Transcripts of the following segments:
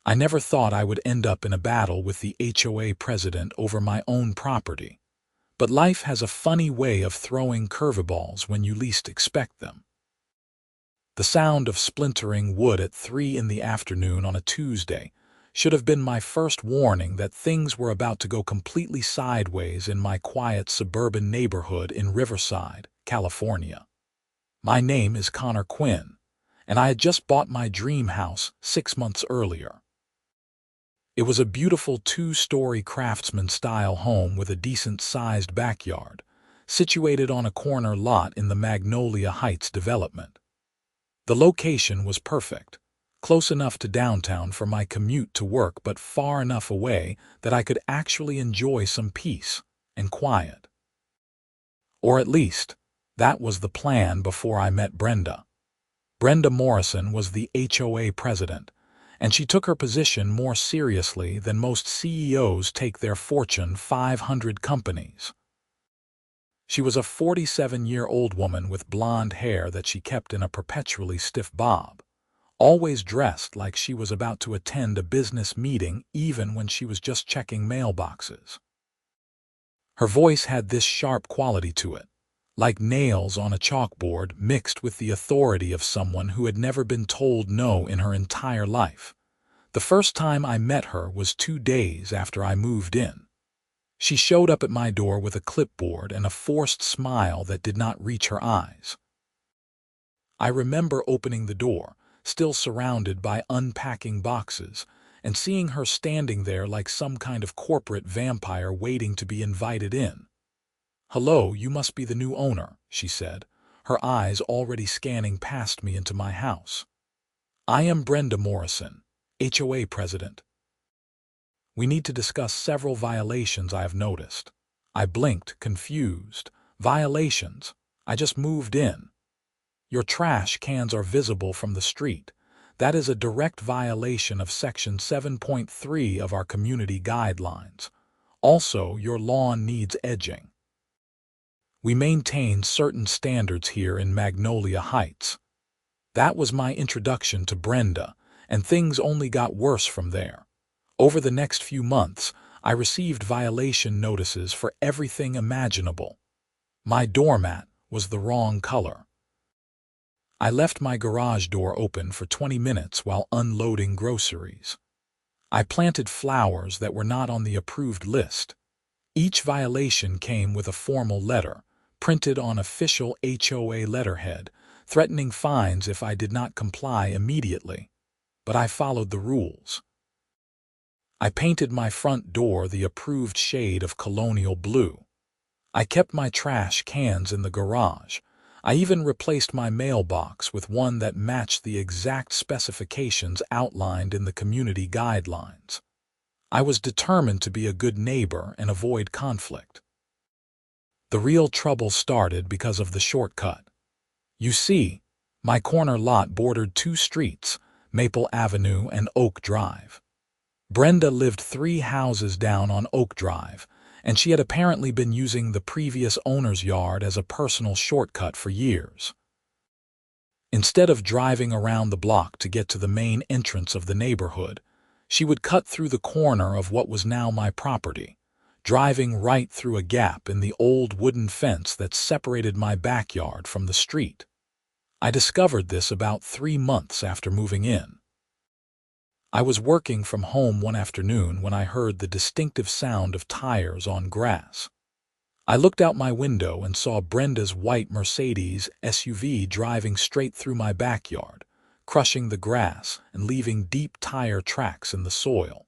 I never thought I would end up in a battle with the HOA president over my own property. But life has a funny way of throwing curveballs when you least expect them. The sound of splintering wood at 3 in the afternoon on a Tuesday should have been my first warning that things were about to go completely sideways in my quiet suburban neighborhood in Riverside, California. My name is Quinn, and I had just bought my dream house 6 months earlier. It was a beautiful 2-story craftsman-style home with a decent-sized backyard, situated on a corner lot in the Magnolia Heights development. The location was perfect, close enough to downtown for my commute to work but far enough away that I could actually enjoy some peace and quiet. Or at least, that was the plan before I met Brenda. Brenda Morrison was the HOA president, and she took her position more seriously than most CEOs take their Fortune 500 companies. She was a 47-year-old woman with blonde hair that she kept in a perpetually stiff bob, always dressed like she was about to attend a business meeting even when she was just checking mailboxes. Her voice had this sharp quality to it, like nails on a chalkboard mixed with the authority of someone who had never been told no in her entire life. The first time I met her was 2 days after I moved in. She showed up at my door with a clipboard and a forced smile that did not reach her eyes. I remember opening the door, still surrounded by unpacking boxes, and seeing her standing there like some kind of corporate vampire waiting to be invited in. "Hello, you must be the new owner," she said, her eyes already scanning past me into my house. "I am Brenda Morrison, HOA president. We need to discuss several violations I have noticed." I blinked, confused. "Violations? I just moved in." "Your trash cans are visible from the street. That is a direct violation of Section 7.3 of our community guidelines. Also, your lawn needs edging. We maintain certain standards here in Magnolia Heights." That was my introduction to Brenda, and things only got worse from there. Over the next few months, I received violation notices for everything imaginable. My doormat was the wrong color. I left my garage door open for 20 minutes while unloading groceries. I planted flowers that were not on the approved list. Each violation came with a formal letter, printed on official HOA letterhead, threatening fines if I did not comply immediately. But I followed the rules. I painted my front door the approved shade of colonial blue. I kept my trash cans in the garage. I even replaced my mailbox with one that matched the exact specifications outlined in the community guidelines. I was determined to be a good neighbor and avoid conflict. The real trouble started because of the shortcut. You see, my corner lot bordered 2 streets, Maple Avenue and Oak Drive. Brenda lived 3 houses down on Oak Drive, and she had apparently been using the previous owner's yard as a personal shortcut for years. Instead of driving around the block to get to the main entrance of the neighborhood, she would cut through the corner of what was now my property, driving right through a gap in the old wooden fence that separated my backyard from the street. I discovered this about 3 months after moving in. I was working from home one afternoon when I heard the distinctive sound of tires on grass. I looked out my window and saw Brenda's white Mercedes SUV driving straight through my backyard, crushing the grass and leaving deep tire tracks in the soil.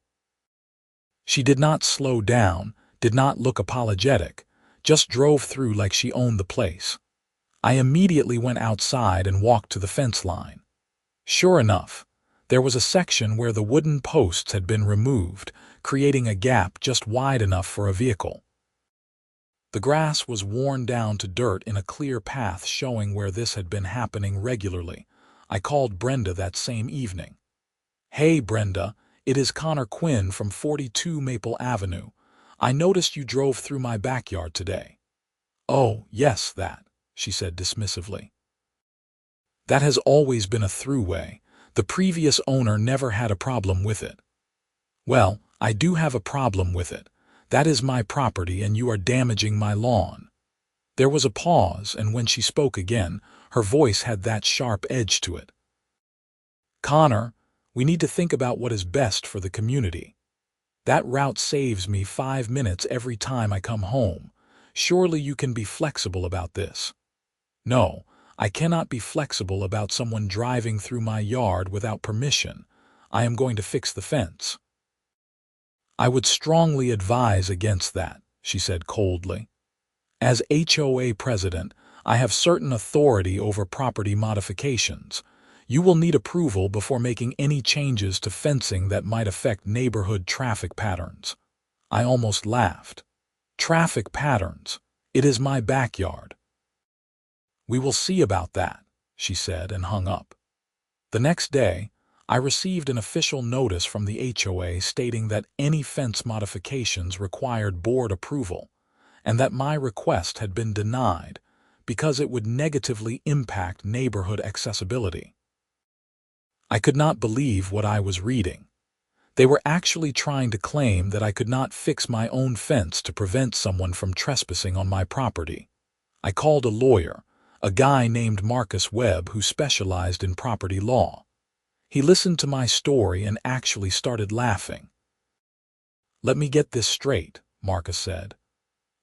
She did not slow down, did not look apologetic, just drove through like she owned the place. I immediately went outside and walked to the fence line. Sure enough, there was a section where the wooden posts had been removed, creating a gap just wide enough for a vehicle. The grass was worn down to dirt in a clear path showing where this had been happening regularly. I called Brenda that same evening. "Hey, Brenda, it is Quinn from 42 Maple Avenue. I noticed you drove through my backyard today." "Oh, yes, that," she said dismissively. That has always been a throughway. The previous owner never had a problem with it. Well, I do have a problem with it. That is my property and you are damaging my lawn. There was a pause, and when she spoke again, her voice had that sharp edge to it. Connor, we need to think about what is best for the community. That route saves me 5 minutes every time I come home. Surely you can be flexible about this. No, I cannot be flexible about someone driving through my yard without permission. I am going to fix the fence. I would strongly advise against that, she said coldly. As HOA president, I have certain authority over property modifications. You will need approval before making any changes to fencing that might affect neighborhood traffic patterns. I almost laughed. Traffic patterns. It is my backyard. We will see about that, she said and hung up. The next day, I received an official notice from the HOA stating that any fence modifications required board approval, and that my request had been denied because it would negatively impact neighborhood accessibility. I could not believe what I was reading. They were actually trying to claim that I could not fix my own fence to prevent someone from trespassing on my property. I called a lawyer, a guy named Marcus Webb who specialized in property law. He listened to my story and actually started laughing. Let me get this straight, Marcus said.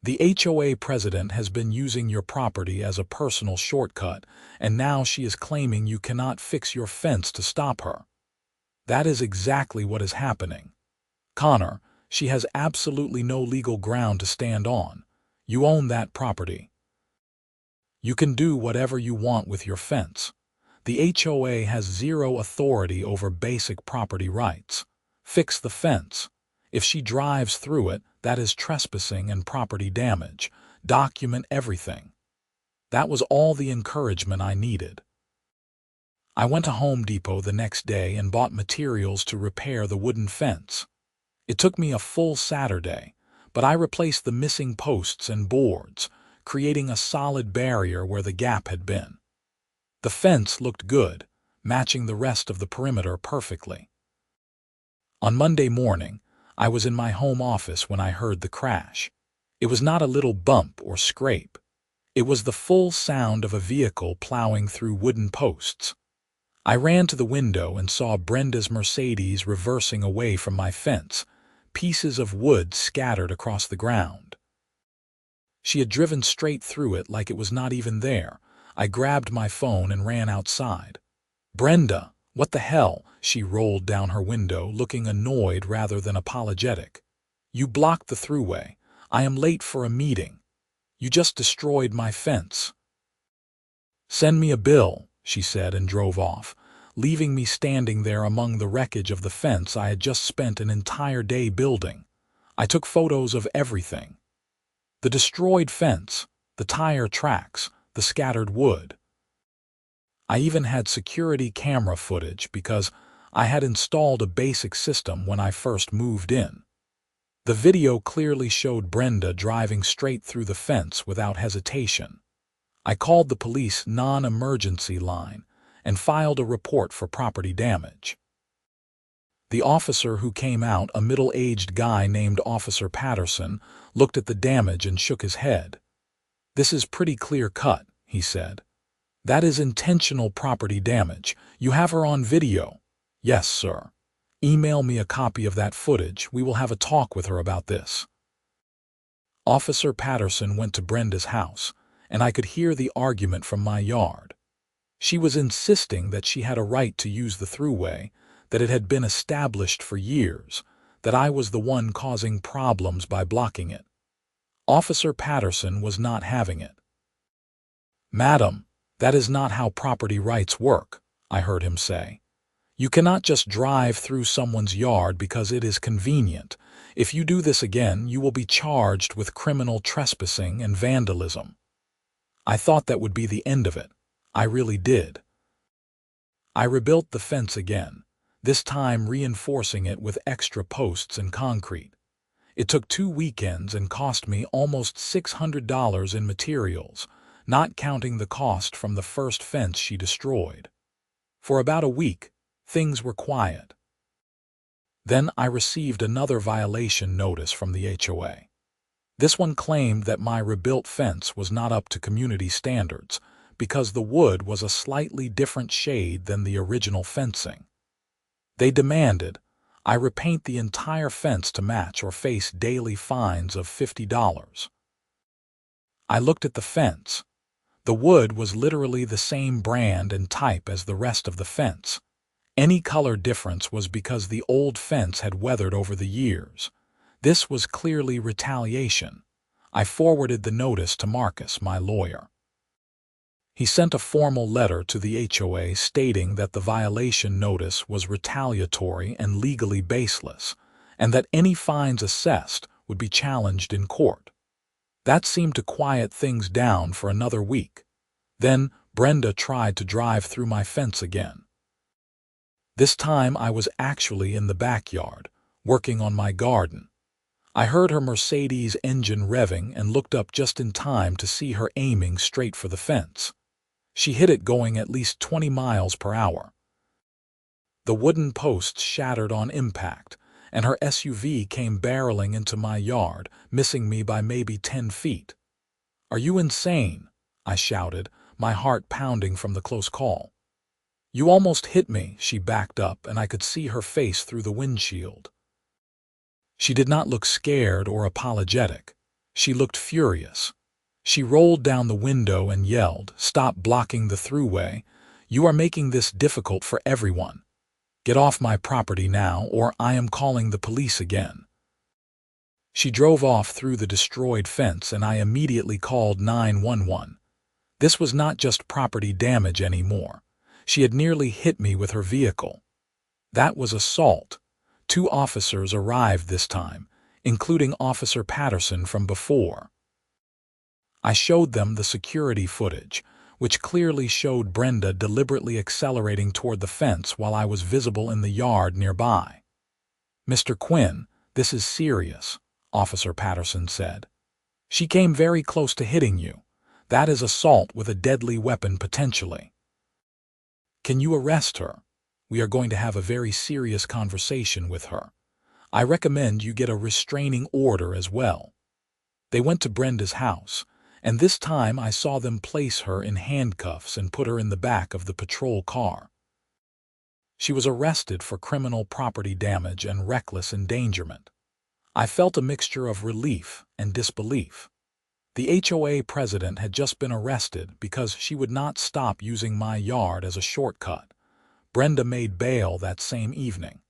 The HOA president has been using your property as a personal shortcut, and now she is claiming you cannot fix your fence to stop her. That is exactly what is happening. Connor, she has absolutely no legal ground to stand on. You own that property. You can do whatever you want with your fence. The HOA has zero authority over basic property rights. Fix the fence. If she drives through it, that is trespassing and property damage. Document everything. That was all the encouragement I needed. I went to Home Depot the next day and bought materials to repair the wooden fence. It took me a full Saturday, but I replaced the missing posts and boards, creating a solid barrier where the gap had been. The fence looked good, matching the rest of the perimeter perfectly. On Monday morning, I was in my home office when I heard the crash. It was not a little bump or scrape. It was the full sound of a vehicle plowing through wooden posts. I ran to the window and saw Brenda's Mercedes reversing away from my fence, pieces of wood scattered across the ground. She had driven straight through it like it was not even there. I grabbed my phone and ran outside. Brenda, what the hell? She rolled down her window, looking annoyed rather than apologetic. You blocked the throughway. I am late for a meeting. You just destroyed my fence. Send me a bill, she said and drove off, leaving me standing there among the wreckage of the fence I had just spent an entire day building. I took photos of everything. The destroyed fence, the tire tracks, the scattered wood. I even had security camera footage because I had installed a basic system when I first moved in. The video clearly showed Brenda driving straight through the fence without hesitation. I called the police non-emergency line and filed a report for property damage. The officer who came out, a middle-aged guy named Officer Patterson, looked at the damage and shook his head. This is pretty clear-cut, he said. That is intentional property damage. You have her on video. Yes, sir. Email me a copy of that footage. We will have a talk with her about this. Officer Patterson went to Brenda's house, and I could hear the argument from my yard. She was insisting that she had a right to use the throughway, that it had been established for years, that I was the one causing problems by blocking it. Officer Patterson was not having it. Madam, that is not how property rights work, I heard him say. You cannot just drive through someone's yard because it is convenient. If you do this again, you will be charged with criminal trespassing and vandalism. I thought that would be the end of it. I really did. I rebuilt the fence again, this time reinforcing it with extra posts and concrete. It took 2 weekends and cost me almost $600 in materials, not counting the cost from the first fence she destroyed. For about a week, Things were quiet. Then I received another violation notice from the HOA. This one claimed that my rebuilt fence was not up to community standards because the wood was a slightly different shade than the original fencing. They demanded I repaint the entire fence to match or face daily fines of $50. I looked at the fence. The wood was literally the same brand and type as the rest of the fence. Any color difference was because the old fence had weathered over the years. This was clearly retaliation. I forwarded the notice to Marcus, my lawyer. He sent a formal letter to the HOA stating that the violation notice was retaliatory and legally baseless, and that any fines assessed would be challenged in court. That seemed to quiet things down for another week. Then Brenda tried to drive through my fence again. This time I was actually in the backyard, working on my garden. I heard her Mercedes engine revving and looked up just in time to see her aiming straight for the fence. She hit it going at least 20 miles per hour. The wooden posts shattered on impact, and her SUV came barreling into my yard, missing me by maybe 10 feet. "Are you insane?" I shouted, my heart pounding from the close call. "You almost hit me," she backed up, and I could see her face through the windshield. She did not look scared or apologetic. She looked furious. She rolled down the window and yelled, "Stop blocking the throughway. You are making this difficult for everyone. Get off my property now, or I am calling the police again." She drove off through the destroyed fence, and I immediately called 911. This was not just property damage anymore. She had nearly hit me with her vehicle. That was assault. 2 officers arrived this time, including Officer Patterson from before. I showed them the security footage, which clearly showed Brenda deliberately accelerating toward the fence while I was visible in the yard nearby. "Mr. Quinn, this is serious," Officer Patterson said. "She came very close to hitting you. That is assault with a deadly weapon potentially. Can you arrest her? We are going to have a very serious conversation with her. I recommend you get a restraining order as well." They went to Brenda's house, and this time I saw them place her in handcuffs and put her in the back of the patrol car. She was arrested for criminal property damage and reckless endangerment. I felt a mixture of relief and disbelief. The HOA president had just been arrested because she would not stop using my yard as a shortcut. Brenda made bail that same evening.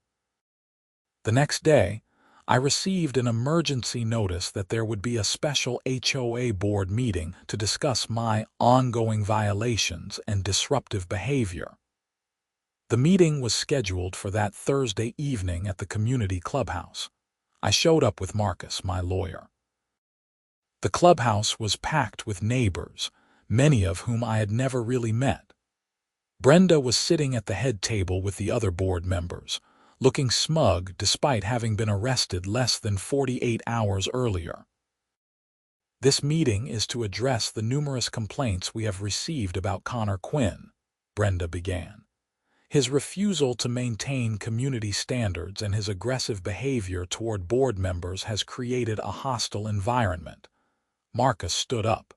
The next day, I received an emergency notice that there would be a special HOA board meeting to discuss my ongoing violations and disruptive behavior. The meeting was scheduled for that Thursday evening at the community clubhouse. I showed up with Marcus, my lawyer. The clubhouse was packed with neighbors, many of whom I had never really met. Brenda was sitting at the head table with the other board members, looking smug despite having been arrested less than 48 hours earlier. "This meeting is to address the numerous complaints we have received about Connor Quinn," Brenda began. "His refusal to maintain community standards and his aggressive behavior toward board members has created a hostile environment." Marcus stood up.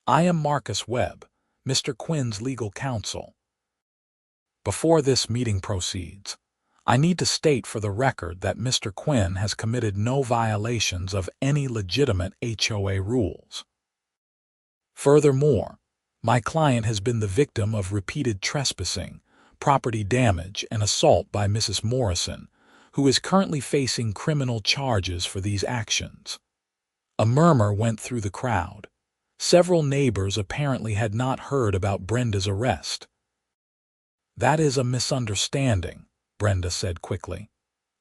"I am Marcus Webb, Mr. Quinn's legal counsel. Before this meeting proceeds, I need to state for the record that Mr. Quinn has committed no violations of any legitimate HOA rules. Furthermore, my client has been the victim of repeated trespassing, property damage, and assault by Mrs. Morrison, who is currently facing criminal charges for these actions." A murmur went through the crowd. Several neighbors apparently had not heard about Brenda's arrest. "That is a misunderstanding," Brenda said quickly.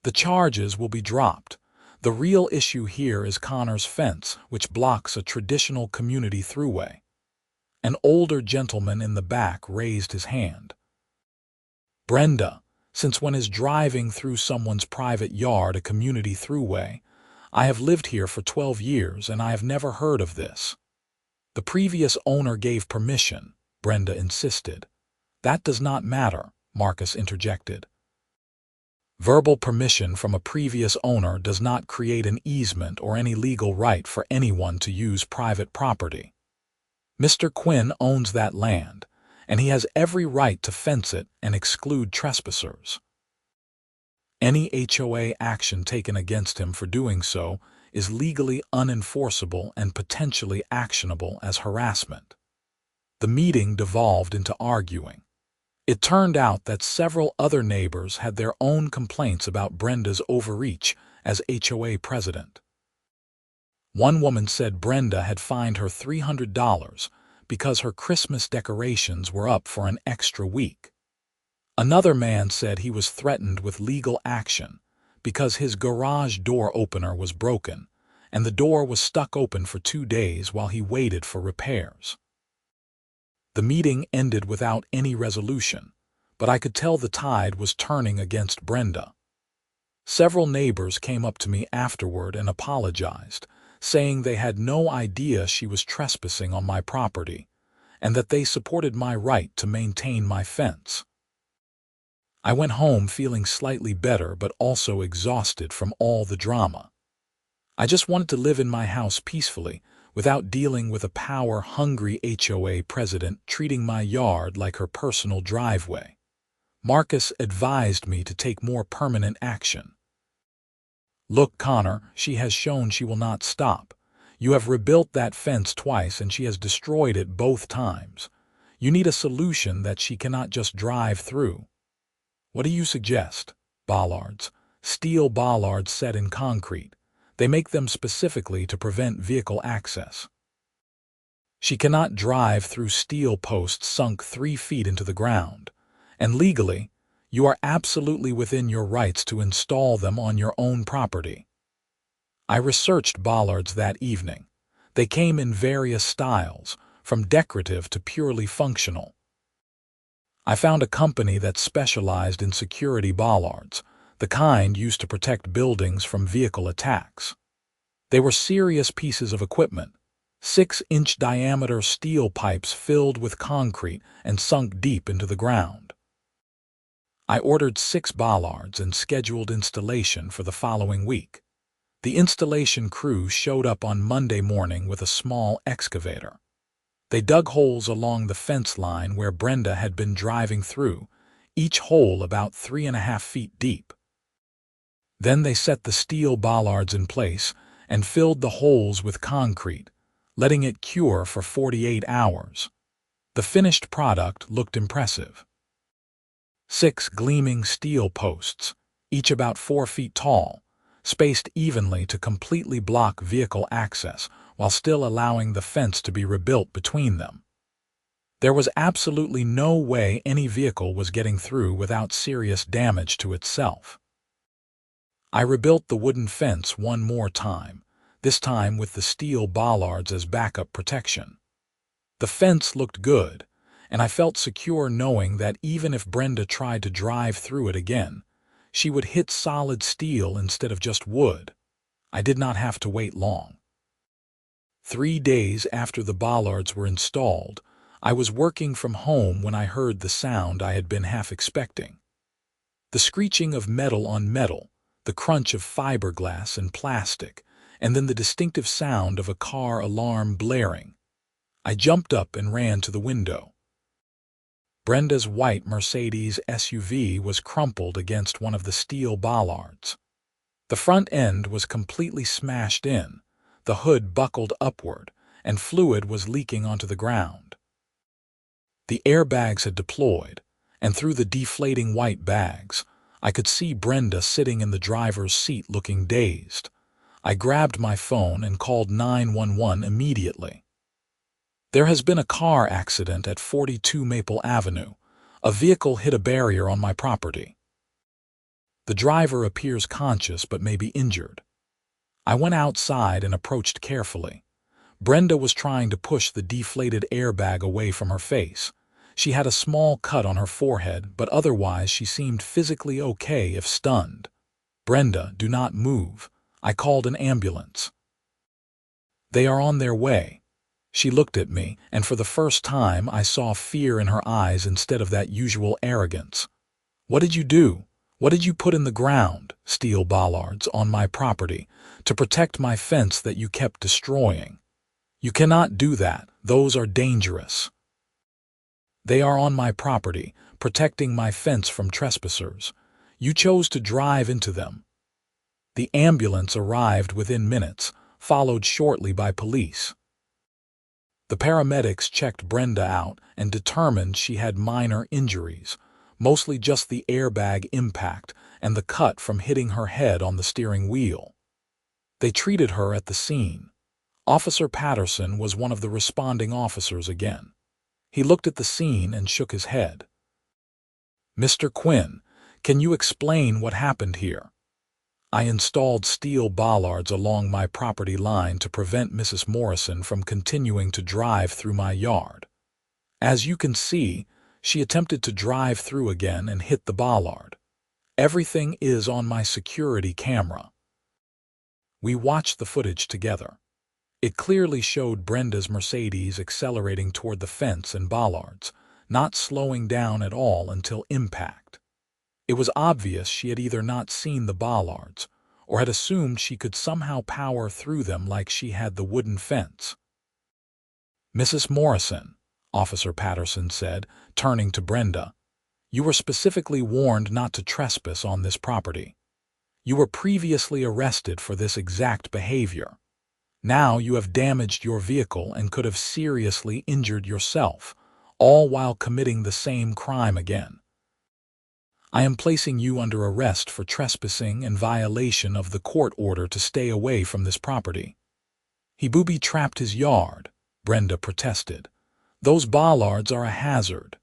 "The charges will be dropped. The real issue here is Connor's fence, which blocks a traditional community throughway." An older gentleman in the back raised his hand. "Brenda, since when is driving through someone's private yard a community throughway? I have lived here for 12 years and I have never heard of this." "The previous owner gave permission," Brenda insisted. "That does not matter," Marcus interjected. Verbal permission from a previous owner does not create an easement or any legal right for anyone to use private property. Mr. Quinn owns that land, and he has every right to fence it and exclude trespassers. Any HOA action taken against him for doing so is legally unenforceable and potentially actionable as harassment. The meeting devolved into arguing. It turned out that several other neighbors had their own complaints about Brenda's overreach as HOA president. One woman said Brenda had fined her $300 because her Christmas decorations were up for an extra week. Another man said he was threatened with legal action because his garage door opener was broken and the door was stuck open for 2 days while he waited for repairs. The meeting ended without any resolution, but I could tell the tide was turning against Brenda. Several neighbors came up to me afterward and apologized, saying they had no idea she was trespassing on my property, and that they supported my right to maintain my fence. I went home feeling slightly better but also exhausted from all the drama. I just wanted to live in my house peacefully, without dealing with a power-hungry HOA president treating my yard like her personal driveway. Marcus advised me to take more permanent action. "Look, Connor, she has shown she will not stop. You have rebuilt that fence twice and she has destroyed it both times. You need a solution that she cannot just drive through. What do you suggest?" "Bollards. Steel bollards set in concrete. They make them specifically to prevent vehicle access. She cannot drive through steel posts sunk 3 feet into the ground, and legally, you are absolutely within your rights to install them on your own property." I researched bollards that evening. They came in various styles, from decorative to purely functional. I found a company that specialized in security bollards, the kind used to protect buildings from vehicle attacks. They were serious pieces of equipment, 6-inch diameter steel pipes filled with concrete and sunk deep into the ground. I ordered 6 bollards and scheduled installation for the following week. The installation crew showed up on Monday morning with a small excavator. They dug holes along the fence line where Brenda had been driving through, each hole about 3.5 feet deep. Then they set the steel bollards in place and filled the holes with concrete, letting it cure for 48 hours. The finished product looked impressive. 6 gleaming steel posts, each about 4 feet tall, spaced evenly to completely block vehicle access while still allowing the fence to be rebuilt between them. There was absolutely no way any vehicle was getting through without serious damage to itself. I rebuilt the wooden fence one more time, this time with the steel bollards as backup protection. The fence looked good, and I felt secure knowing that even if Brenda tried to drive through it again, she would hit solid steel instead of just wood. I did not have to wait long. 3 days after the bollards were installed, I was working from home when I heard the sound I had been half expecting. The screeching of metal on metal, the crunch of fiberglass and plastic, and then the distinctive sound of a car alarm blaring. I jumped up and ran to the window. Brenda's white Mercedes SUV was crumpled against one of the steel bollards. The front end was completely smashed in, the hood buckled upward, and fluid was leaking onto the ground. The airbags had deployed, and through the deflating white bags, I could see Brenda sitting in the driver's seat looking dazed. I grabbed my phone and called 911 immediately. "There has been a car accident at 42 Maple Avenue. A vehicle hit a barrier on my property. The driver appears conscious but may be injured." I went outside and approached carefully. Brenda was trying to push the deflated airbag away from her face. She had a small cut on her forehead, but otherwise she seemed physically okay if stunned. "Brenda, do not move. I called an ambulance." "They are on their way." She looked at me, and for the first time I saw fear in her eyes instead of that usual arrogance. "What did you do? What did you put in the ground, steel bollards, on my property to protect my fence that you kept destroying? You cannot do that. Those are dangerous. They are on my property, protecting my fence from trespassers. You chose to drive into them. The ambulance arrived within minutes, followed shortly by police. The paramedics checked Brenda out and determined she had minor injuries, mostly just the airbag impact and the cut from hitting her head on the steering wheel. They treated her at the scene. Officer Patterson was one of the responding officers again. He looked at the scene and shook his head. "Mr. Quinn, can you explain what happened here?" "I installed steel bollards along my property line to prevent Mrs. Morrison from continuing to drive through my yard. As you can see, she attempted to drive through again and hit the bollard. Everything is on my security camera." We watched the footage together. It clearly showed Brenda's Mercedes accelerating toward the fence and bollards, not slowing down at all until impact. It was obvious she had either not seen the bollards or had assumed she could somehow power through them like she had the wooden fence. "Mrs. Morrison," Officer Patterson said, turning to Brenda, "you were specifically warned not to trespass on this property. You were previously arrested for this exact behavior. Now you have damaged your vehicle and could have seriously injured yourself, all while committing the same crime again. I am placing you under arrest for trespassing and violation of the court order to stay away from this property." "He booby-trapped his yard," Brenda protested. "Those bollards are a hazard."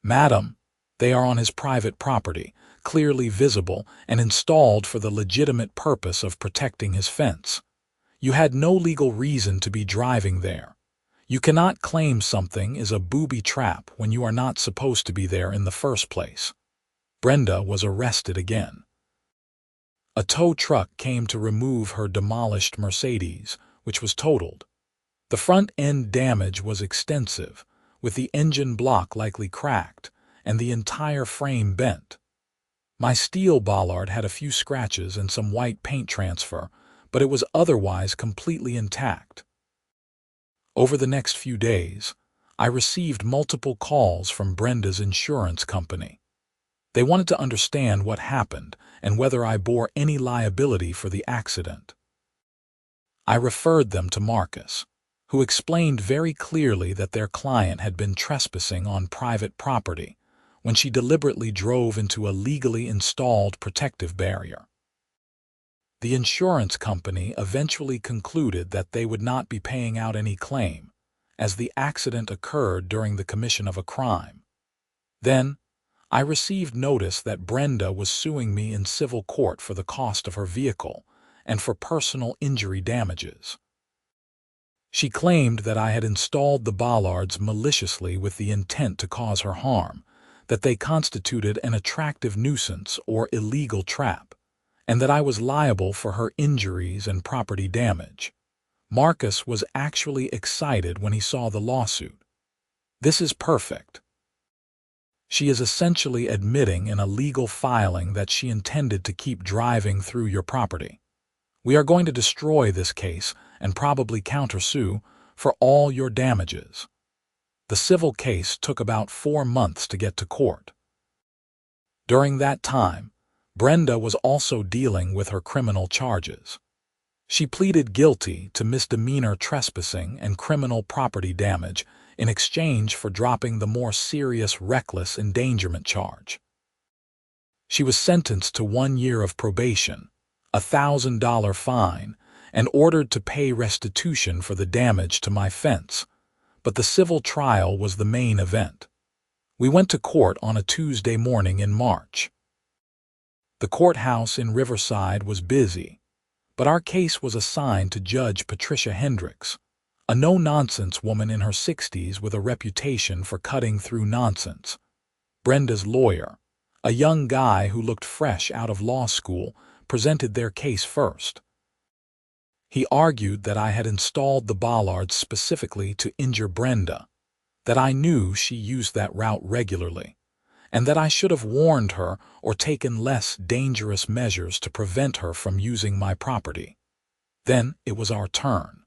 "Madam, they are on his private property, clearly visible and installed for the legitimate purpose of protecting his fence. You had no legal reason to be driving there. You cannot claim something is a booby trap when you are not supposed to be there in the first place." Brenda was arrested again. A tow truck came to remove her demolished Mercedes, which was totaled. The front-end damage was extensive, with the engine block likely cracked and the entire frame bent. My steel bollard had a few scratches and some white paint transfer, but it was otherwise completely intact. Over the next few days, I received multiple calls from Brenda's insurance company. They wanted to understand what happened and whether I bore any liability for the accident. I referred them to Marcus, who explained very clearly that their client had been trespassing on private property when she deliberately drove into a legally installed protective barrier. The insurance company eventually concluded that they would not be paying out any claim, as the accident occurred during the commission of a crime. Then, I received notice that Brenda was suing me in civil court for the cost of her vehicle and for personal injury damages. She claimed that I had installed the bollards maliciously with the intent to cause her harm, that they constituted an attractive nuisance or illegal trap, and that I was liable for her injuries and property damage. Marcus was actually excited when he saw the lawsuit. "This is perfect. She is essentially admitting in a legal filing that she intended to keep driving through your property. We are going to destroy this case and probably countersue for all your damages." The civil case took about 4 months to get to court. During that time, Brenda was also dealing with her criminal charges. She pleaded guilty to misdemeanor trespassing and criminal property damage in exchange for dropping the more serious reckless endangerment charge. She was sentenced to 1 year of probation, a $1,000 fine, and ordered to pay restitution for the damage to my fence, but the civil trial was the main event. We went to court on a Tuesday morning in March. The courthouse in Riverside was busy, but our case was assigned to Judge Patricia Hendricks, a no-nonsense woman in her 60s with a reputation for cutting through nonsense. Brenda's lawyer, a young guy who looked fresh out of law school, presented their case first. He argued that I had installed the bollards specifically to injure Brenda, that I knew she used that route regularly, and that I should have warned her or taken less dangerous measures to prevent her from using my property. Then it was our turn.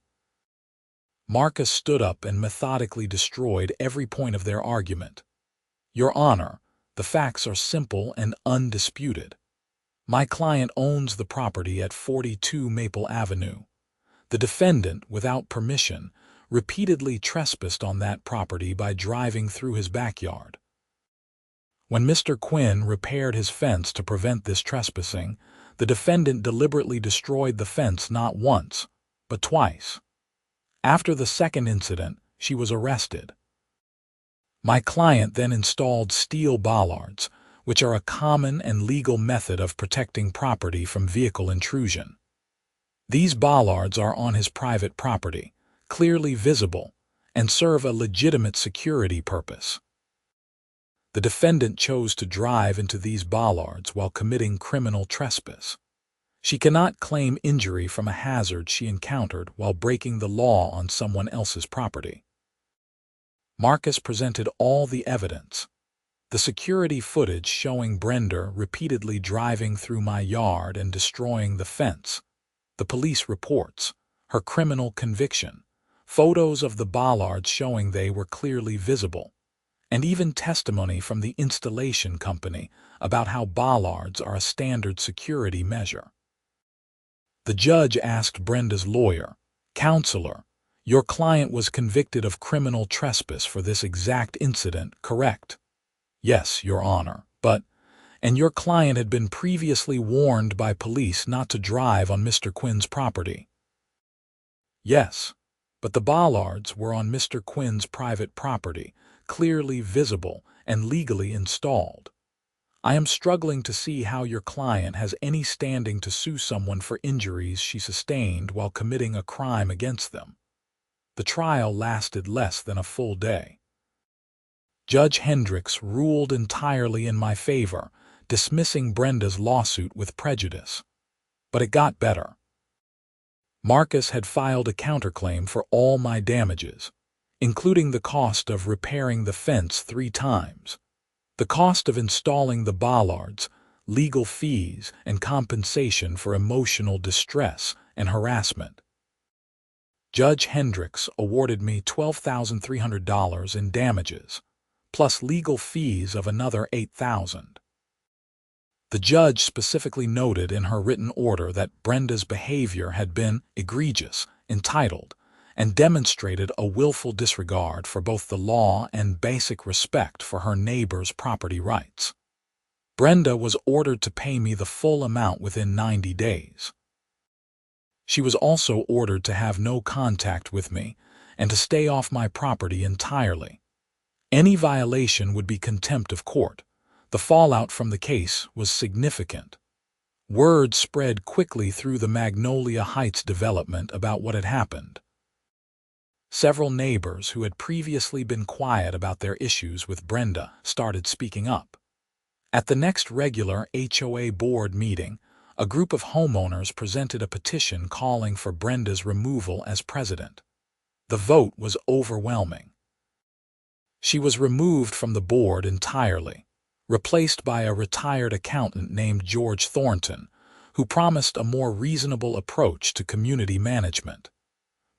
Marcus stood up and methodically destroyed every point of their argument. Your Honor, the facts are simple and undisputed. My client owns the property at 42 Maple Avenue. The defendant, without permission, repeatedly trespassed on that property by driving through his backyard. When Mr. Quinn repaired his fence to prevent this trespassing, the defendant deliberately destroyed the fence not once, but twice. After the second incident, she was arrested. My client then installed steel bollards, which are a common and legal method of protecting property from vehicle intrusion. These bollards are on his private property, clearly visible, and serve a legitimate security purpose. The defendant chose to drive into these bollards while committing criminal trespass. She cannot claim injury from a hazard she encountered while breaking the law on someone else's property. Marcus presented all the evidence. The security footage showing Brenda repeatedly driving through my yard and destroying the fence, the police reports, her criminal conviction, photos of the bollards showing they were clearly visible, and even testimony from the installation company about how bollards are a standard security measure. The judge asked Brenda's lawyer, "Counselor, your client was convicted of criminal trespass for this exact incident, correct?" "Yes, Your Honor, and your client had been previously warned by police not to drive on Mr. Quinn's property." "Yes, but the bollards were on Mr. Quinn's private property, clearly visible and legally installed. I am struggling to see how your client has any standing to sue someone for injuries she sustained while committing a crime against them." The trial lasted less than a full day. Judge Hendricks ruled entirely in my favor, dismissing Brenda's lawsuit with prejudice. But it got better. Marcus had filed a counterclaim for all my damages, including the cost of repairing the fence 3 times, the cost of installing the bollards, legal fees, and compensation for emotional distress and harassment. Judge Hendricks awarded me $12,300 in damages, plus legal fees of another $8,000. The judge specifically noted in her written order that Brenda's behavior had been egregious, entitled, and demonstrated a willful disregard for both the law and basic respect for her neighbor's property rights. Brenda was ordered to pay me the full amount within 90 days. She was also ordered to have no contact with me and to stay off my property entirely. Any violation would be contempt of court. The fallout from the case was significant. Word spread quickly through the Magnolia Heights development about what had happened. Several neighbors who had previously been quiet about their issues with Brenda started speaking up. At the next regular HOA board meeting, a group of homeowners presented a petition calling for Brenda's removal as president. The vote was overwhelming. She was removed from the board entirely, replaced by a retired accountant named George Thornton, who promised a more reasonable approach to community management.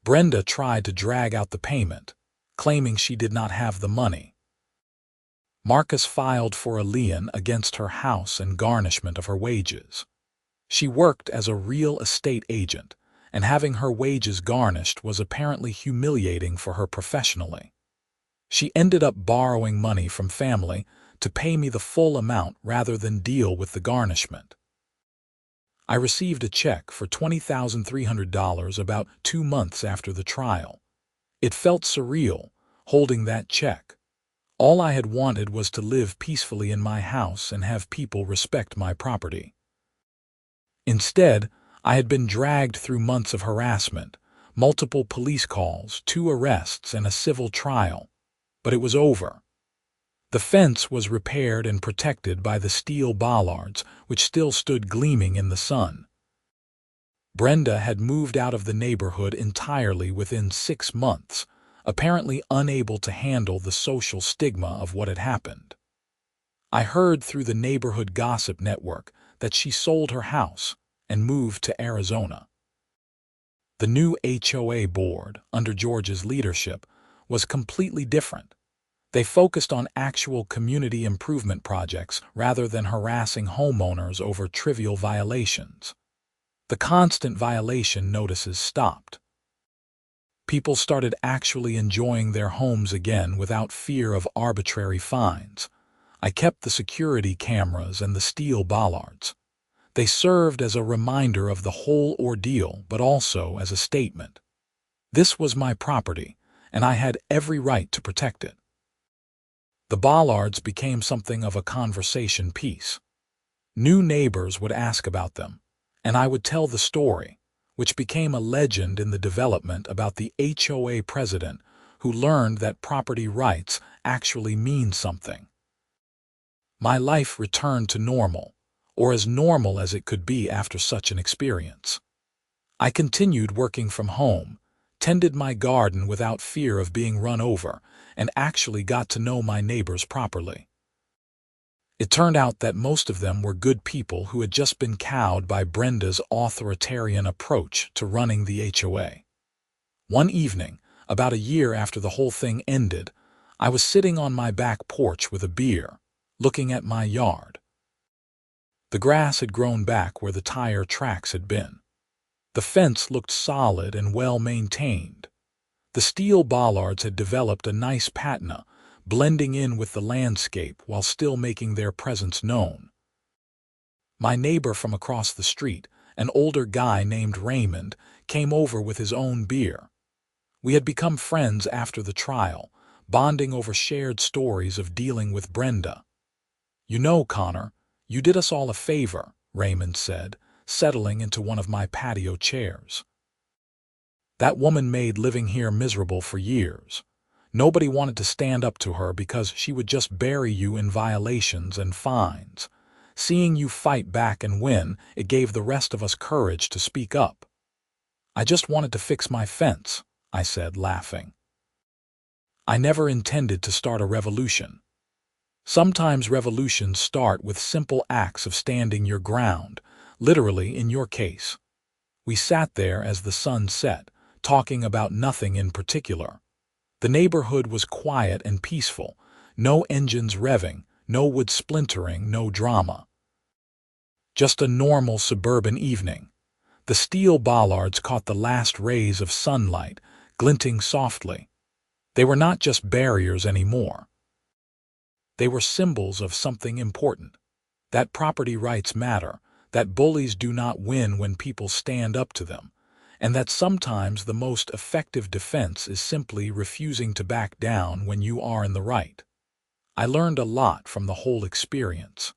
Brenda tried to drag out the payment, claiming she did not have the money. Marcus filed for a lien against her house and garnishment of her wages. She worked as a real estate agent, and having her wages garnished was apparently humiliating for her professionally. She ended up borrowing money from family to pay me the full amount rather than deal with the garnishment. I received a check for $20,300 about 2 months after the trial. It felt surreal, holding that check. All I had wanted was to live peacefully in my house and have people respect my property. Instead, I had been dragged through months of harassment, multiple police calls, 2 arrests, and a civil trial. But it was over. The fence was repaired and protected by the steel bollards, which still stood gleaming in the sun. Brenda had moved out of the neighborhood entirely within 6 months, apparently unable to handle the social stigma of what had happened. I heard through the neighborhood gossip network that she sold her house and moved to Arizona. The new HOA board, under George's leadership, was completely different. They focused on actual community improvement projects rather than harassing homeowners over trivial violations. The constant violation notices stopped. People started actually enjoying their homes again without fear of arbitrary fines. I kept the security cameras and the steel bollards. They served as a reminder of the whole ordeal, but also as a statement. This was my property, and I had every right to protect it. The bollards became something of a conversation piece. New neighbors would ask about them, and I would tell the story, which became a legend in the development about the HOA president who learned that property rights actually mean something. My life returned to normal, or as normal as it could be after such an experience. I continued working from home, tended my garden without fear of being run over, and actually got to know my neighbors properly. It turned out that most of them were good people who had just been cowed by Brenda's authoritarian approach to running the HOA. One evening, about a year after the whole thing ended, I was sitting on my back porch with a beer, looking at my yard. The grass had grown back where the tire tracks had been. The fence looked solid and well maintained. The steel bollards had developed a nice patina, blending in with the landscape while still making their presence known. My neighbor from across the street, an older guy named Raymond, came over with his own beer. We had become friends after the trial, bonding over shared stories of dealing with Brenda. "You know, Connor, you did us all a favor," Raymond said, settling into one of my patio chairs. "That woman made living here miserable for years. Nobody wanted to stand up to her because she would just bury you in violations and fines. Seeing you fight back and win, it gave the rest of us courage to speak up." "I just wanted to fix my fence," I said, laughing. "I never intended to start a revolution." Sometimes revolutions start with simple acts of standing your ground, literally in your case. We sat there as the sun set, talking about nothing in particular. The neighborhood was quiet and peaceful, no engines revving, no wood splintering, no drama. Just a normal suburban evening. The steel bollards caught the last rays of sunlight, glinting softly. They were not just barriers anymore. They were symbols of something important. That property rights matter, that bullies do not win when people stand up to them, and that sometimes the most effective defense is simply refusing to back down when you are in the right. I learned a lot from the whole experience.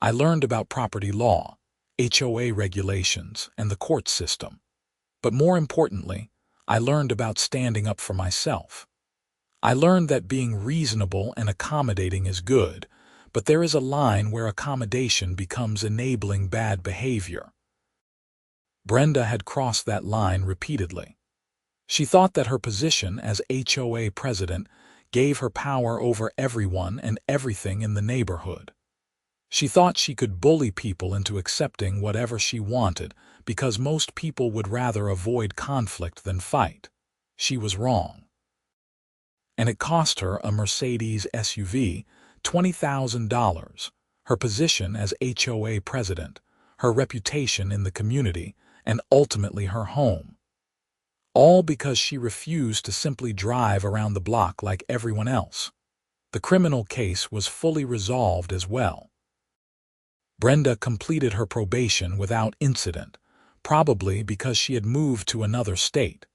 I learned about property law, HOA regulations, and the court system. But more importantly, I learned about standing up for myself. I learned that being reasonable and accommodating is good, but there is a line where accommodation becomes enabling bad behavior. Brenda had crossed that line repeatedly. She thought that her position as HOA president gave her power over everyone and everything in the neighborhood. She thought she could bully people into accepting whatever she wanted because most people would rather avoid conflict than fight. She was wrong. And it cost her a Mercedes SUV, $20,000, her position as HOA president, her reputation in the community, and ultimately her home. All because she refused to simply drive around the block like everyone else. The criminal case was fully resolved as well. Brenda completed her probation without incident, probably because she had moved to another state.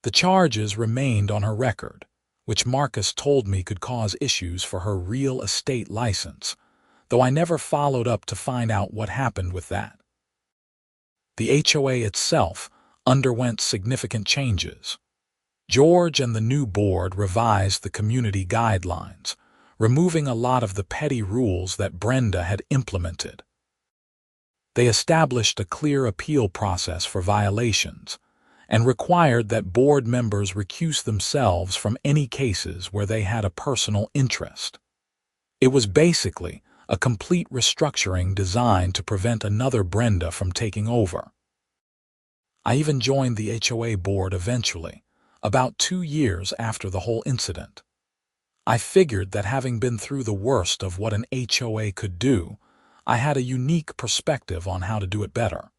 The charges remained on her record, which Marcus told me could cause issues for her real estate license, though I never followed up to find out what happened with that. The HOA itself underwent significant changes. George and the new board revised the community guidelines, removing a lot of the petty rules that Brenda had implemented. They established a clear appeal process for violations, and required that board members recuse themselves from any cases where they had a personal interest. It was basically a complete restructuring designed to prevent another Brenda from taking over. I even joined the HOA board eventually, about 2 years after the whole incident. I figured that having been through the worst of what an HOA could do, I had a unique perspective on how to do it better.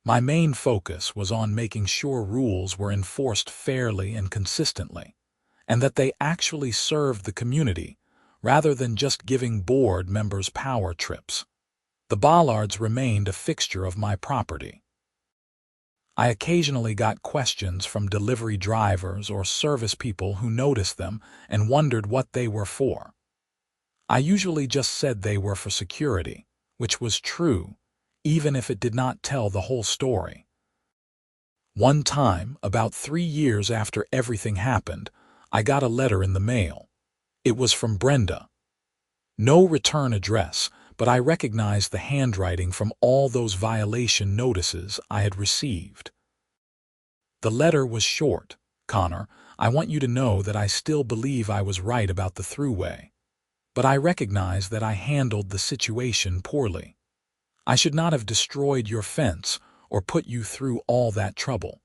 My main focus was on making sure rules were enforced fairly and consistently, and that they actually served the community, rather than just giving board members power trips. The Bollards remained a fixture of my property. I occasionally got questions from delivery drivers or service people who noticed them and wondered what they were for. I usually just said they were for security, which was true, even if it did not tell the whole story. One time, about 3 years after everything happened, I got a letter in the mail. It was from Brenda. No return address, but I recognized the handwriting from all those violation notices I had received. The letter was short. "Connor, I want you to know that I still believe I was right about the throughway. But I recognize that I handled the situation poorly. I should not have destroyed your fence or put you through all that trouble.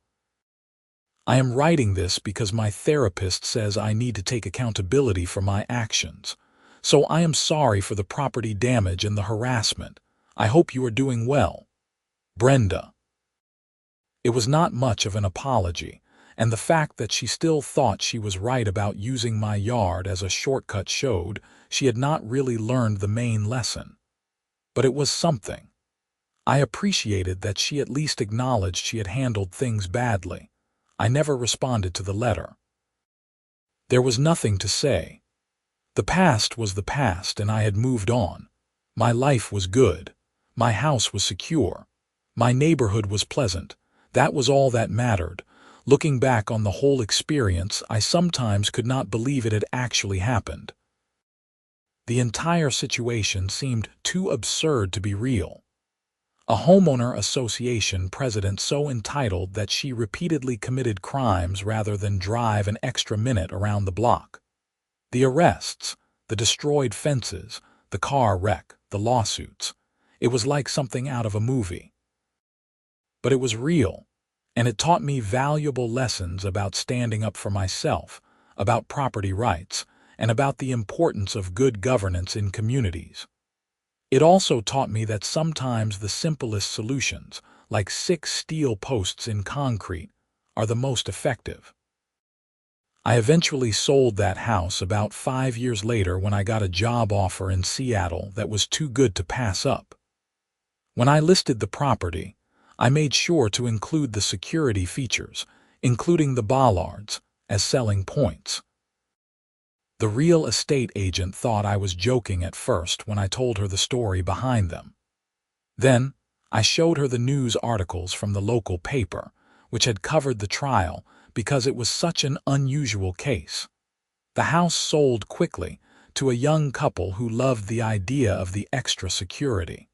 I am writing this because my therapist says I need to take accountability for my actions. So I am sorry for the property damage and the harassment. I hope you are doing well. Brenda." It was not much of an apology, and the fact that she still thought she was right about using my yard as a shortcut showed she had not really learned the main lesson. But it was something. I appreciated that she at least acknowledged she had handled things badly. I never responded to the letter. There was nothing to say. The past was the past and I had moved on. My life was good. My house was secure. My neighborhood was pleasant. That was all that mattered. Looking back on the whole experience, I sometimes could not believe it had actually happened. The entire situation seemed too absurd to be real. A homeowner association president so entitled that she repeatedly committed crimes rather than drive an extra minute around the block. The arrests, the destroyed fences, the car wreck, the lawsuits. It was like something out of a movie. But it was real, and it taught me valuable lessons about standing up for myself, about property rights, and about the importance of good governance in communities. It also taught me that sometimes the simplest solutions, like 6 steel posts in concrete, are the most effective. I eventually sold that house about 5 years later when I got a job offer in Seattle that was too good to pass up. When I listed the property, I made sure to include the security features, including the Bollards, as selling points. The real estate agent thought I was joking at first when I told her the story behind them. Then, I showed her the news articles from the local paper, which had covered the trial because it was such an unusual case. The house sold quickly to a young couple who loved the idea of the extra security.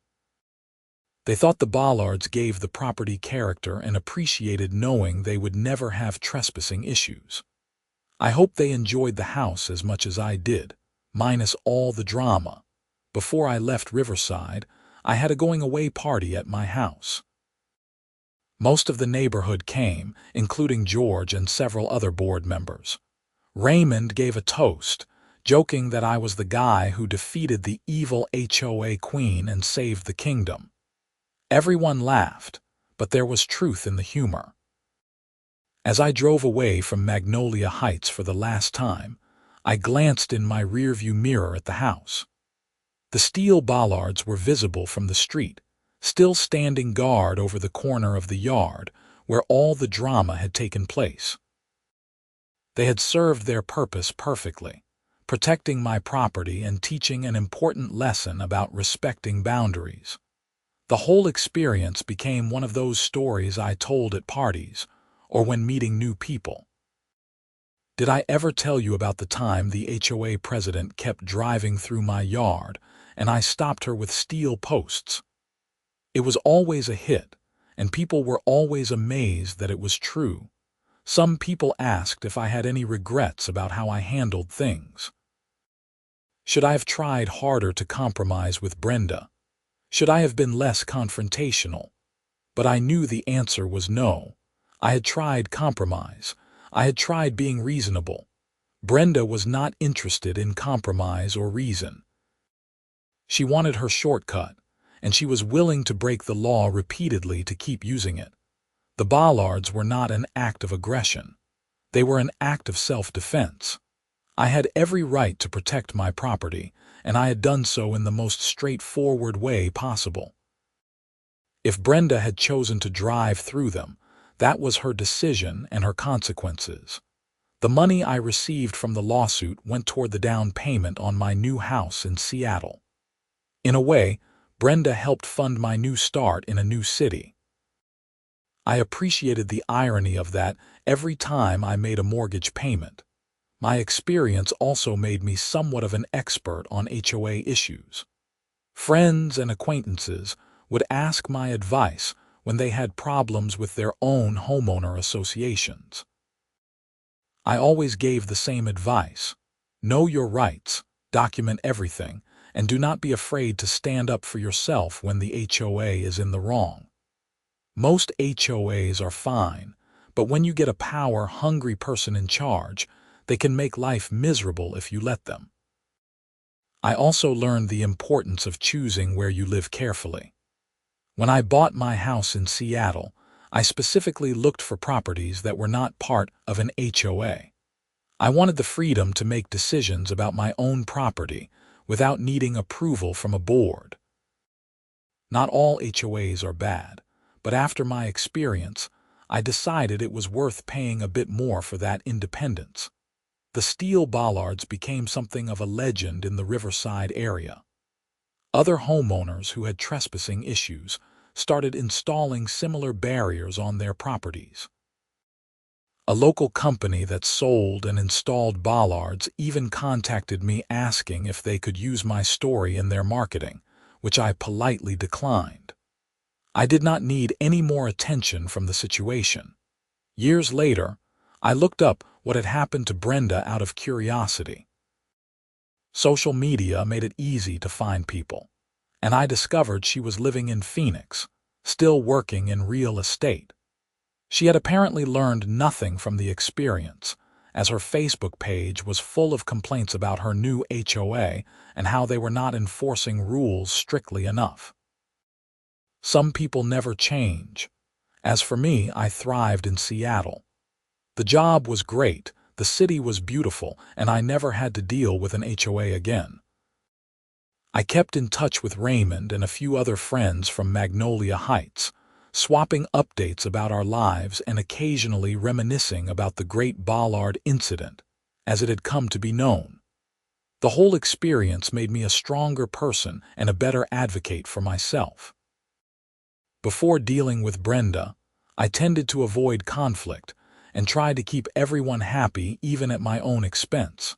They thought the Bollards gave the property character and appreciated knowing they would never have trespassing issues. I hope they enjoyed the house as much as I did, minus all the drama. Before I left Riverside, I had a going-away party at my house. Most of the neighborhood came, including George and several other board members. Raymond gave a toast, joking that I was the guy who defeated the evil HOA queen and saved the kingdom. Everyone laughed, but there was truth in the humor. As I drove away from Magnolia Heights for the last time, I glanced in my rearview mirror at the house. The steel bollards were visible from the street, still standing guard over the corner of the yard where all the drama had taken place. They had served their purpose perfectly, protecting my property and teaching an important lesson about respecting boundaries. The whole experience became one of those stories I told at parties or when meeting new people. Did I ever tell you about the time the HOA president kept driving through my yard and I stopped her with steel posts? It was always a hit, and people were always amazed that it was true. Some people asked if I had any regrets about how I handled things. Should I have tried harder to compromise with Brenda? Should I have been less confrontational? But I knew the answer was no. I had tried compromise. I had tried being reasonable. Brenda was not interested in compromise or reason. She wanted her shortcut, and she was willing to break the law repeatedly to keep using it. The Bollards were not an act of aggression. They were an act of self-defense. I had every right to protect my property, and I had done so in the most straightforward way possible. If Brenda had chosen to drive through them, that was her decision and her consequences. The money I received from the lawsuit went toward the down payment on my new house in Seattle. In a way, Brenda helped fund my new start in a new city. I appreciated the irony of that every time I made a mortgage payment. My experience also made me somewhat of an expert on HOA issues. Friends and acquaintances would ask my advice when they had problems with their own homeowner associations. I always gave the same advice. Know your rights, document everything, and do not be afraid to stand up for yourself when the HOA is in the wrong. Most HOAs are fine, but when you get a power-hungry person in charge, they can make life miserable if you let them. I also learned the importance of choosing where you live carefully. When I bought my house in Seattle, I specifically looked for properties that were not part of an HOA. I wanted the freedom to make decisions about my own property without needing approval from a board. Not all HOAs are bad, but after my experience, I decided it was worth paying a bit more for that independence. The steel bollards became something of a legend in the Riverside area. Other homeowners who had trespassing issues started installing similar barriers on their properties. A local company that sold and installed bollards even contacted me asking if they could use my story in their marketing, which I politely declined. I did not need any more attention from the situation. Years later, I looked up what had happened to Brenda out of curiosity. Social media made it easy to find people, and I discovered she was living in Phoenix, still working in real estate. She had apparently learned nothing from the experience, as her Facebook page was full of complaints about her new HOA and how they were not enforcing rules strictly enough. Some people never change. As for me, I thrived in Seattle. The job was great, the city was beautiful, and I never had to deal with an HOA again. I kept in touch with Raymond and a few other friends from Magnolia Heights, swapping updates about our lives and occasionally reminiscing about the Great Bollard incident, as it had come to be known. The whole experience made me a stronger person and a better advocate for myself. Before dealing with Brenda, I tended to avoid conflict and tried to keep everyone happy even at my own expense.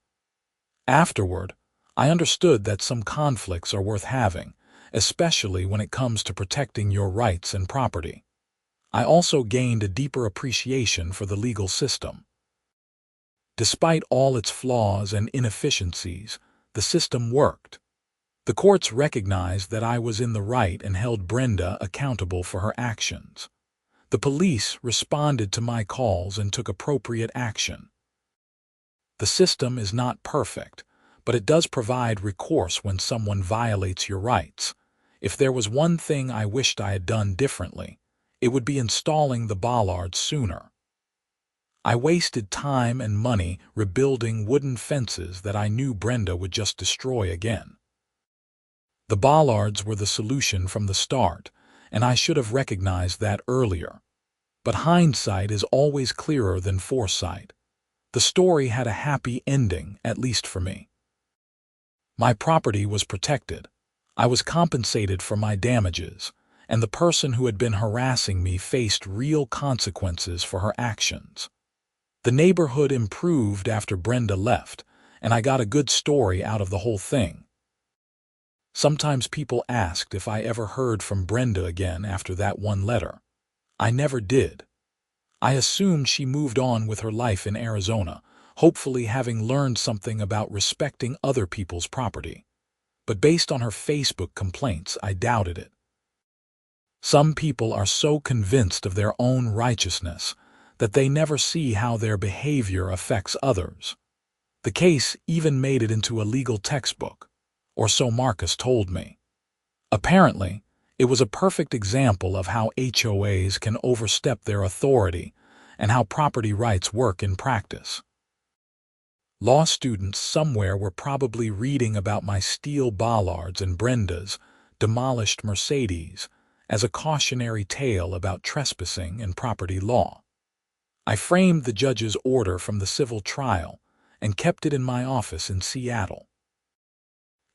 Afterward, I understood that some conflicts are worth having, especially when it comes to protecting your rights and property. I also gained a deeper appreciation for the legal system. Despite all its flaws and inefficiencies, the system worked. The courts recognized that I was in the right and held Brenda accountable for her actions. The police responded to my calls and took appropriate action. The system is not perfect, but it does provide recourse when someone violates your rights. If there was one thing I wished I had done differently, it would be installing the bollards sooner. I wasted time and money rebuilding wooden fences that I knew Brenda would just destroy again. The bollards were the solution from the start, and I should have recognized that earlier. But hindsight is always clearer than foresight. The story had a happy ending, at least for me. My property was protected. I was compensated for my damages, and the person who had been harassing me faced real consequences for her actions. The neighborhood improved after Brenda left, and I got a good story out of the whole thing. Sometimes people asked if I ever heard from Brenda again after that one letter. I never did. I assumed she moved on with her life in Arizona, hopefully having learned something about respecting other people's property. But based on her Facebook complaints, I doubted it. Some people are so convinced of their own righteousness that they never see how their behavior affects others. The case even made it into a legal textbook, or so Marcus told me. Apparently, it was a perfect example of how HOAs can overstep their authority and how property rights work in practice. Law students somewhere were probably reading about my steel Bollards and Brenda's demolished Mercedes as a cautionary tale about trespassing and property law. I framed the judge's order from the civil trial and kept it in my office in Seattle.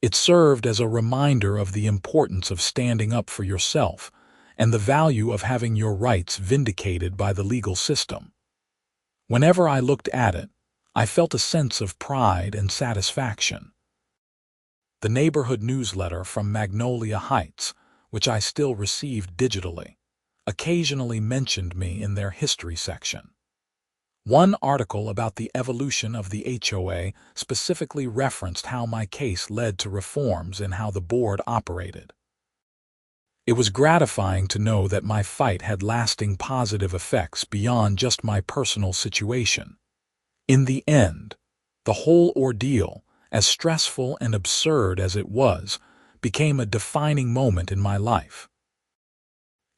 It served as a reminder of the importance of standing up for yourself and the value of having your rights vindicated by the legal system. Whenever I looked at it, I felt a sense of pride and satisfaction. The neighborhood newsletter from Magnolia Heights, which I still received digitally, occasionally mentioned me in their history section. One article about the evolution of the HOA specifically referenced how my case led to reforms in how the board operated. It was gratifying to know that my fight had lasting positive effects beyond just my personal situation. In the end, the whole ordeal, as stressful and absurd as it was, became a defining moment in my life.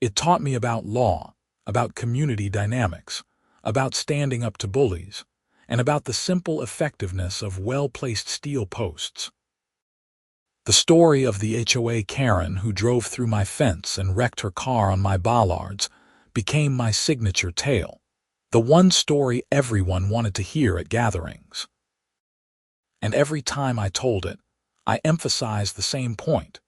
It taught me about law, about community dynamics, about standing up to bullies, and about the simple effectiveness of well-placed steel posts. The story of the HOA Karen who drove through my fence and wrecked her car on my Bollards became my signature tale, the one story everyone wanted to hear at gatherings. And every time I told it, I emphasized the same point.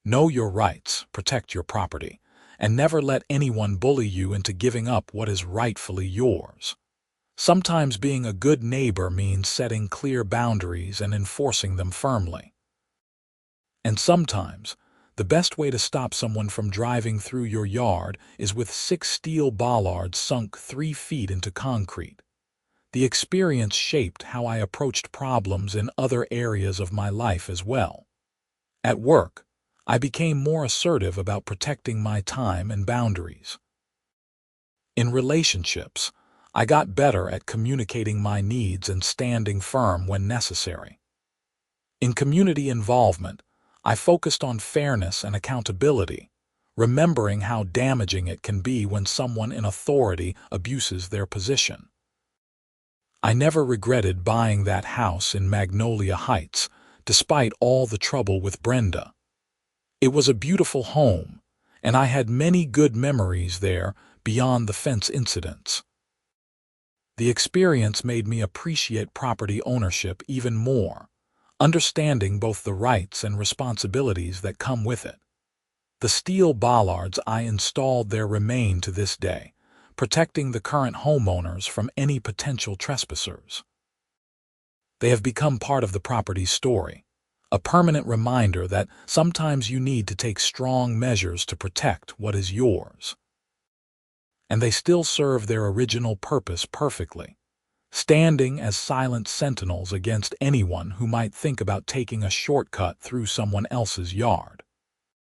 Know your rights, protect your property, and never let anyone bully you into giving up what is rightfully yours. Sometimes being a good neighbor means setting clear boundaries and enforcing them firmly. And sometimes, the best way to stop someone from driving through your yard is with 6 steel bollards sunk 3 feet into concrete. The experience shaped how I approached problems in other areas of my life as well. At work, I became more assertive about protecting my time and boundaries. In relationships, I got better at communicating my needs and standing firm when necessary. In community involvement, I focused on fairness and accountability, remembering how damaging it can be when someone in authority abuses their position. I never regretted buying that house in Magnolia Heights, despite all the trouble with Brenda. It was a beautiful home, and I had many good memories there beyond the fence incidents. The experience made me appreciate property ownership even more, understanding both the rights and responsibilities that come with it. The steel bollards I installed there remain to this day, protecting the current homeowners from any potential trespassers. They have become part of the property's story, a permanent reminder that sometimes you need to take strong measures to protect what is yours. And they still serve their original purpose perfectly, standing as silent sentinels against anyone who might think about taking a shortcut through someone else's yard.